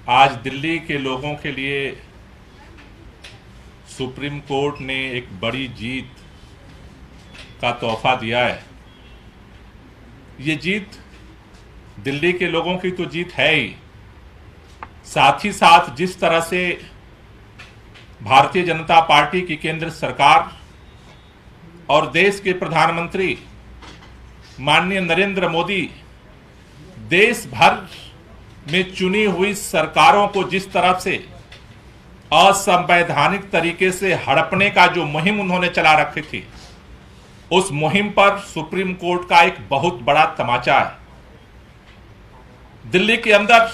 आज दिल्ली के लोगों के लिए सुप्रीम कोर्ट ने एक बड़ी जीत का तोहफा दिया है। ये जीत दिल्ली के लोगों की तो जीत है ही, साथ ही साथ जिस तरह से भारतीय जनता पार्टी की केंद्र सरकार और देश के प्रधानमंत्री माननीय नरेंद्र मोदी देश भर में चुनी हुई सरकारों को जिस तरह से असंवैधानिक तरीके से हड़पने का जो मुहिम उन्होंने चला रखी थी, उस मुहिम पर सुप्रीम कोर्ट का एक बहुत बड़ा तमाचा है। दिल्ली के अंदर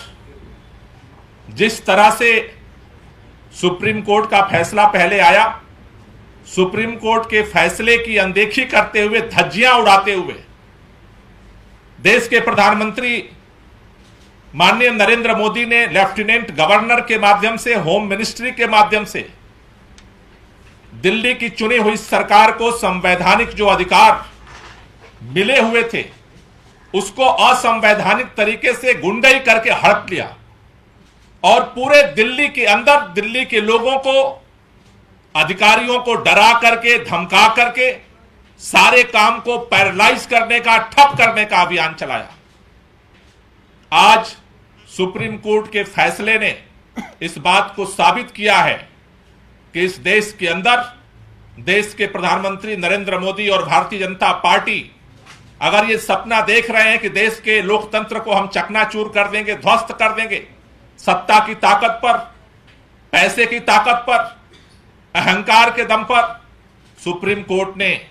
जिस तरह से सुप्रीम कोर्ट का फैसला पहले आया, सुप्रीम कोर्ट के फैसले की अनदेखी करते हुए, धज्जियां उड़ाते हुए देश के प्रधानमंत्री माननीय नरेंद्र मोदी ने लेफ्टिनेंट गवर्नर के माध्यम से, होम मिनिस्ट्री के माध्यम से दिल्ली की चुनी हुई सरकार को संवैधानिक जो अधिकार मिले हुए थे उसको असंवैधानिक तरीके से गुंडई करके हड़प लिया और पूरे दिल्ली के अंदर दिल्ली के लोगों को, अधिकारियों को डरा करके, धमका करके सारे काम को पैरालाइज करने का, ठप करने का अभियान चलाया। आज सुप्रीम कोर्ट के फैसले ने इस बात को साबित किया है कि इस देश के अंदर देश के प्रधानमंत्री नरेंद्र मोदी और भारतीय जनता पार्टी अगर ये सपना देख रहे हैं कि देश के लोकतंत्र को हम चकनाचूर कर देंगे, ध्वस्त कर देंगे, सत्ता की ताकत पर, पैसे की ताकत पर, अहंकार के दम पर, सुप्रीम कोर्ट ने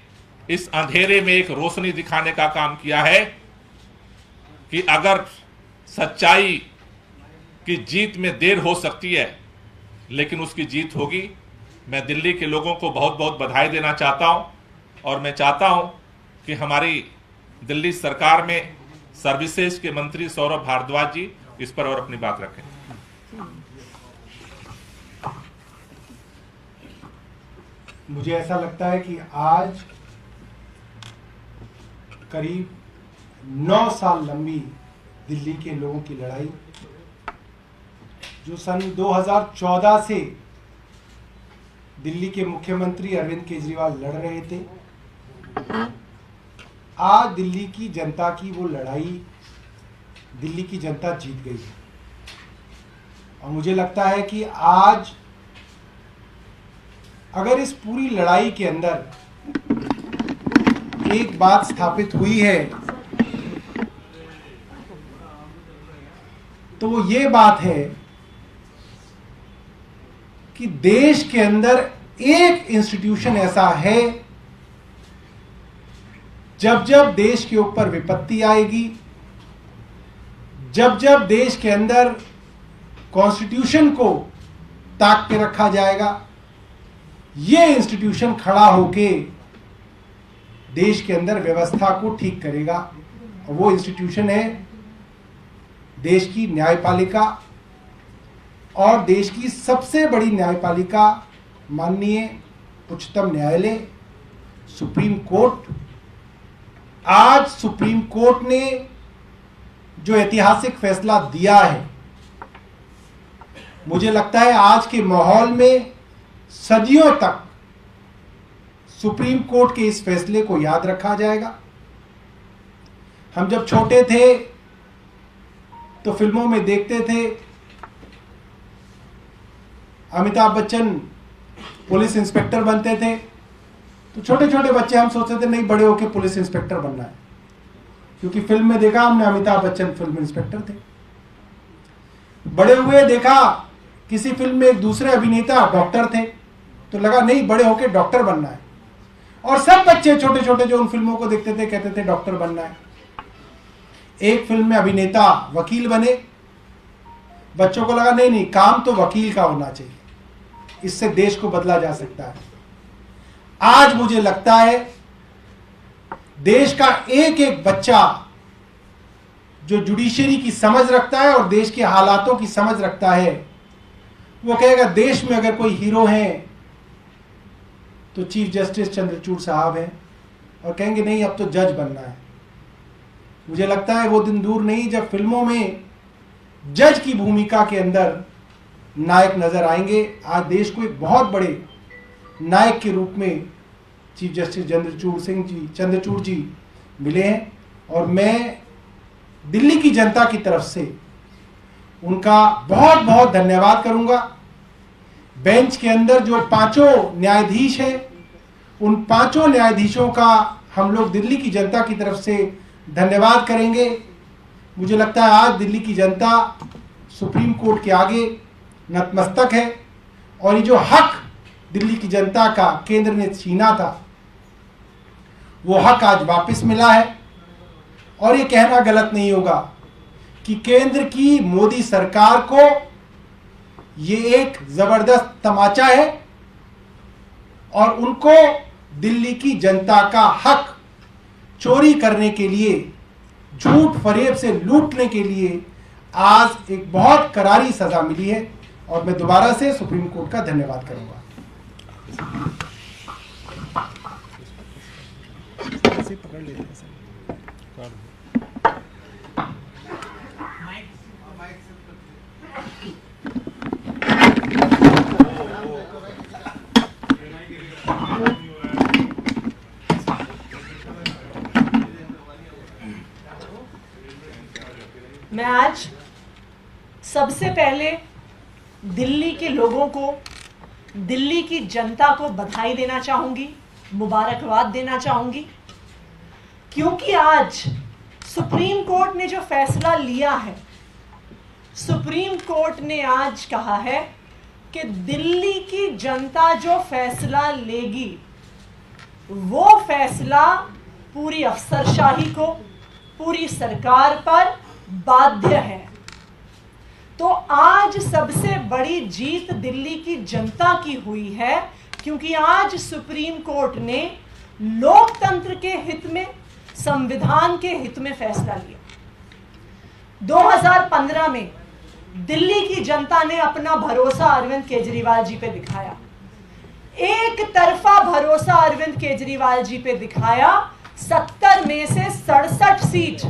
इस अंधेरे में एक रोशनी दिखाने का काम किया है कि अगर सच्चाई की जीत में देर हो सकती है लेकिन उसकी जीत होगी। मैं दिल्ली के लोगों को बहुत बहुत बधाई देना चाहता हूं और मैं चाहता हूं कि हमारी दिल्ली सरकार में सर्विसेज के मंत्री सौरभ भारद्वाज जी इस पर और अपनी बात रखें। मुझे ऐसा लगता है कि आज करीब 9 साल लंबी दिल्ली के लोगों की लड़ाई, जो सन 2014 से दिल्ली के मुख्यमंत्री अरविंद केजरीवाल लड़ रहे थे, आज दिल्ली की जनता की वो लड़ाई दिल्ली की जनता जीत गई है। और मुझे लगता है कि आज अगर इस पूरी लड़ाई के अंदर एक बात स्थापित हुई है तो वो ये बात है कि देश के अंदर एक इंस्टीट्यूशन ऐसा है, जब जब देश के ऊपर विपत्ति आएगी, जब जब देश के अंदर कॉन्स्टिट्यूशन को ताक के रखा जाएगा, ये इंस्टीट्यूशन खड़ा होके देश के अंदर व्यवस्था को ठीक करेगा। और वो इंस्टीट्यूशन है देश की न्यायपालिका, और देश की सबसे बड़ी न्यायपालिका माननीय उच्चतम न्यायालय, सुप्रीम कोर्ट। आज सुप्रीम कोर्ट ने जो ऐतिहासिक फैसला दिया है, मुझे लगता है आज के माहौल में सदियों तक सुप्रीम कोर्ट के इस फैसले को याद रखा जाएगा। हम जब छोटे थे तो फिल्मों में देखते थे अमिताभ बच्चन पुलिस इंस्पेक्टर बनते थे, तो छोटे छोटे बच्चे हम सोचते थे नहीं, बड़े होकर पुलिस इंस्पेक्टर बनना है, क्योंकि फिल्म में देखा हमने अमिताभ बच्चन फिल्म इंस्पेक्टर थे। बड़े हुए देखा किसी फिल्म में एक दूसरे अभिनेता डॉक्टर थे, तो लगा नहीं, बड़े होकर डॉक्टर बनना है। और सब बच्चे छोटे छोटे जो उन फिल्मों को देखते थे कहते थे डॉक्टर बनना है। एक फिल्म में अभिनेता वकील बने, बच्चों को लगा नहीं नहीं, काम तो वकील का होना चाहिए, इससे देश को बदला जा सकता है। आज मुझे लगता है देश का एक एक बच्चा जो जुडिशरी की समझ रखता है और देश के हालातों की समझ रखता है, वो कहेगा देश में अगर कोई हीरो है तो चीफ जस्टिस चंद्रचूड़ साहब हैं, और कहेंगे नहीं अब तो जज बनना है। मुझे लगता है वो दिन दूर नहीं जब फिल्मों में जज की भूमिका के अंदर नायक नजर आएंगे। आज देश को एक बहुत बड़े नायक के रूप में चीफ जस्टिस चंद्रचूड़ जी मिले हैं और मैं दिल्ली की जनता की तरफ से उनका बहुत बहुत धन्यवाद करूंगा। बेंच के अंदर जो पांचों न्यायाधीश हैं, उन पांचों न्यायाधीशों का हम लोग दिल्ली की जनता की तरफ से धन्यवाद करेंगे। मुझे लगता है आज दिल्ली की जनता सुप्रीम कोर्ट के आगे नतमस्तक है और ये जो हक दिल्ली की जनता का केंद्र ने छीना था, वो हक आज वापस मिला है। और ये कहना गलत नहीं होगा कि केंद्र की मोदी सरकार को ये एक जबरदस्त तमाचा है और उनको दिल्ली की जनता का हक चोरी करने के लिए, झूठ फरेब से लूटने के लिए आज एक बहुत करारी सजा मिली है और मैं दोबारा से सुप्रीम कोर्ट का धन्यवाद करूंगा। पकड़ लेते हैं सर। मैं आज सबसे पहले दिल्ली के लोगों को, दिल्ली की जनता को बधाई देना चाहूंगी, मुबारकबाद देना चाहूंगी, क्योंकि आज सुप्रीम कोर्ट ने जो फैसला लिया है, सुप्रीम कोर्ट ने आज कहा है कि दिल्ली की जनता जो फैसला लेगी वो फैसला पूरी अफसरशाही को, पूरी सरकार पर बाध्य है। तो आज सबसे बड़ी जीत दिल्ली की जनता की हुई है, क्योंकि आज सुप्रीम कोर्ट ने लोकतंत्र के हित में, संविधान के हित में फैसला लिया। 2015 में दिल्ली की जनता ने अपना भरोसा अरविंद केजरीवाल जी पे दिखाया। एक तरफा भरोसा अरविंद केजरीवाल जी पे दिखाया। 70 में से 67 सीट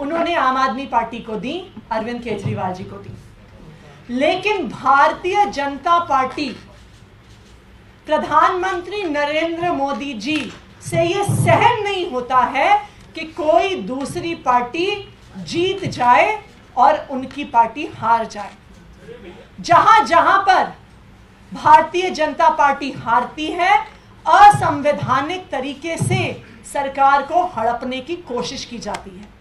उन्होंने आम आदमी पार्टी को दी, अरविंद केजरीवाल जी को दी। लेकिन भारतीय जनता पार्टी, प्रधानमंत्री नरेंद्र मोदी जी से यह सहन नहीं होता है कि कोई दूसरी पार्टी जीत जाए और उनकी पार्टी हार जाए। जहां जहां पर भारतीय जनता पार्टी हारती है, असंवैधानिक तरीके से सरकार को हड़पने की कोशिश की जाती है।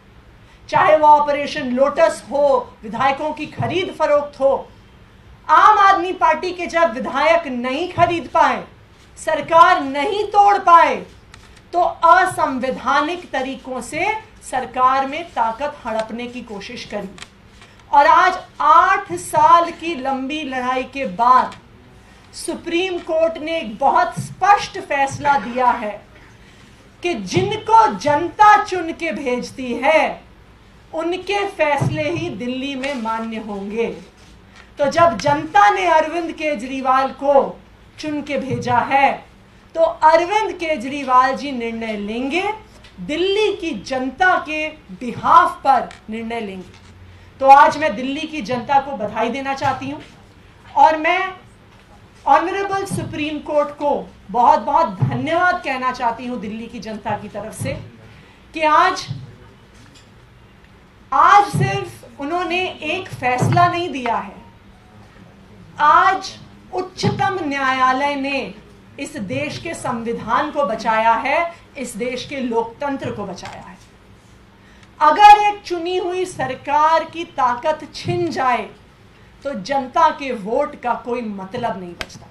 चाहे वो ऑपरेशन लोटस हो, विधायकों की खरीद फरोख्त हो। आम आदमी पार्टी के जब विधायक नहीं खरीद पाए, सरकार नहीं तोड़ पाए, तो असंवैधानिक तरीकों से सरकार में ताकत हड़पने की कोशिश करी। और आज 8 साल की लंबी लड़ाई के बाद सुप्रीम कोर्ट ने एक बहुत स्पष्ट फैसला दिया है कि जिनको जनता चुन के भेजती है, उनके फैसले ही दिल्ली में मान्य होंगे। तो जब जनता ने अरविंद केजरीवाल को चुन के भेजा है, तो अरविंद केजरीवाल जी निर्णय लेंगे, दिल्ली की जनता के बिहाफ पर निर्णय लेंगे। तो आज मैं दिल्ली की जनता को बधाई देना चाहती हूं और मैं ऑनरेबल सुप्रीम कोर्ट को बहुत बहुत धन्यवाद कहना चाहती हूं दिल्ली की जनता की तरफ से कि आज सिर्फ उन्होंने एक फैसला नहीं दिया है, आज उच्चतम न्यायालय ने इस देश के संविधान को बचाया है, इस देश के लोकतंत्र को बचाया है। अगर एक चुनी हुई सरकार की ताकत छिन जाए तो जनता के वोट का कोई मतलब नहीं बचता,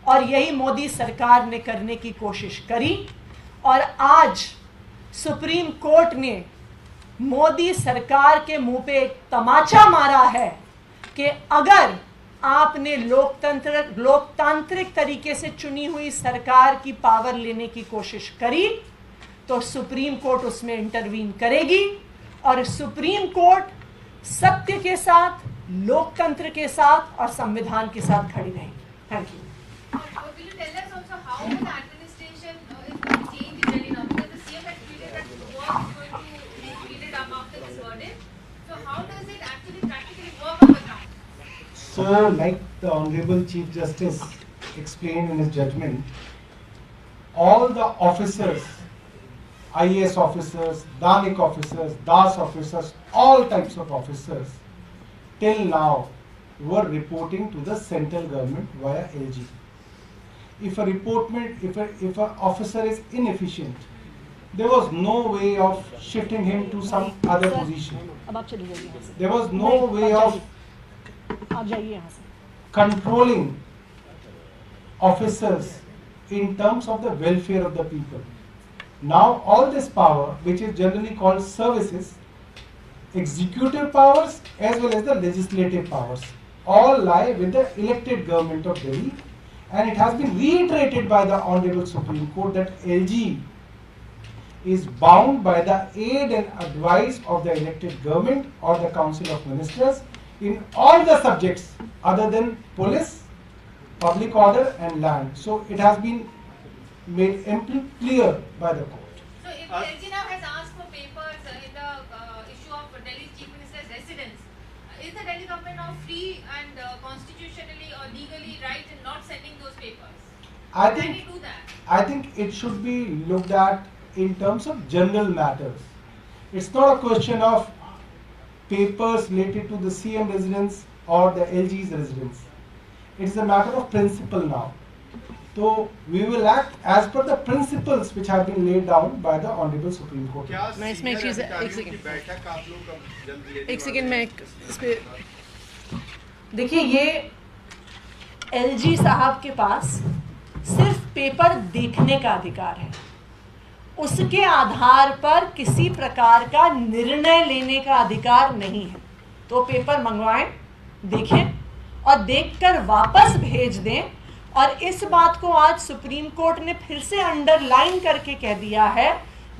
और यही मोदी सरकार ने करने की कोशिश करी। और आज सुप्रीम कोर्ट ने मोदी सरकार के मुंह पे एक तमाचा मारा है कि अगर आपने लोकतांत्रिक तरीके से चुनी हुई सरकार की पावर लेने की कोशिश करी तो सुप्रीम कोर्ट उसमें इंटरवीन करेगी, और सुप्रीम कोर्ट सत्य के साथ, लोकतंत्र के साथ और संविधान के साथ खड़ी रहेगी। Thank you. After this verdict, so how does it actually practically work? So, like the Honorable Chief Justice explained in his judgment, all the officers, IAS officers, Danik officers, Das officers, all types of officers, till now were reporting to the central government via LG. If an officer is inefficient, there was no way of shifting him to some other position. अब आप चले जाइए यहाँ से। There was no नहीं, way आप of जाइए। आप जाइए यहाँ से। controlling officers in terms of the welfare of the people. Now all this power, which is generally called services, executive powers as well as the legislative powers, all lie with the elected government of Delhi, and it has been reiterated by the Honorable Supreme Court that LG is bound by the aid and advice of the elected government or the Council of Ministers in all the subjects other than police, public order and land. So it has been made amply clear by the court. So if LG now has asked for papers in the issue of Delhi's Chief Minister's residence, is the Delhi government now free and constitutionally or legally right in not sending those papers? I Can think it do that? I think it should be looked at in terms of general matters. It's not a question of papers related to the CM residence or the LG's residence. It's a matter of principle now. So we will act as per the principles which have been laid down by the Honorable Supreme Court. क्या मैं इसमें एक senior चीज़- एक अधिकारियों second. की बैठक आप लोग कब जल्द लेने एक वाले सेकेंड हैं? मैं इस पे देखिए, ये एलजी साहब के पास सिर्फ पेपर देखने का अधिकार है, उसके आधार पर किसी प्रकार का निर्णय लेने का अधिकार नहीं है। तो पेपर मंगवाएं, देखें और देखकर वापस भेज दें। और इस बात को आज सुप्रीम कोर्ट ने फिर से अंडरलाइन करके कह दिया है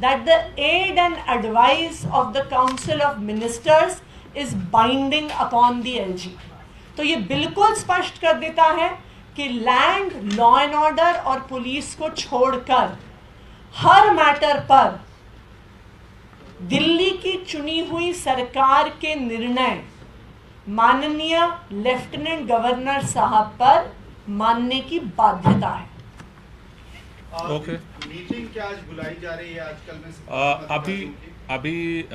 that the aid and advice of the Council of Ministers is binding upon the LG. तो ये बिल्कुल स्पष्ट कर देता है कि लैंड, लॉ एंड ऑर्डर और पुलिस को छोड़कर हर मैटर पर दिल्ली की चुनी हुई सरकार के निर्णय माननीय लेफ्टिनेंट गवर्नर साहब पर मानने की बाध्यता है। ओके। मीटिंग क्या आज बुलाई जा रही है आजकल में अभी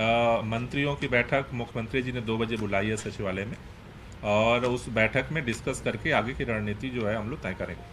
मंत्रियों की बैठक मुख्यमंत्री जी ने 2 बजे बुलाई है सचिवालय में, और उस बैठक में डिस्कस करके आगे की रणनीति जो है हम लोग तय करेंगे।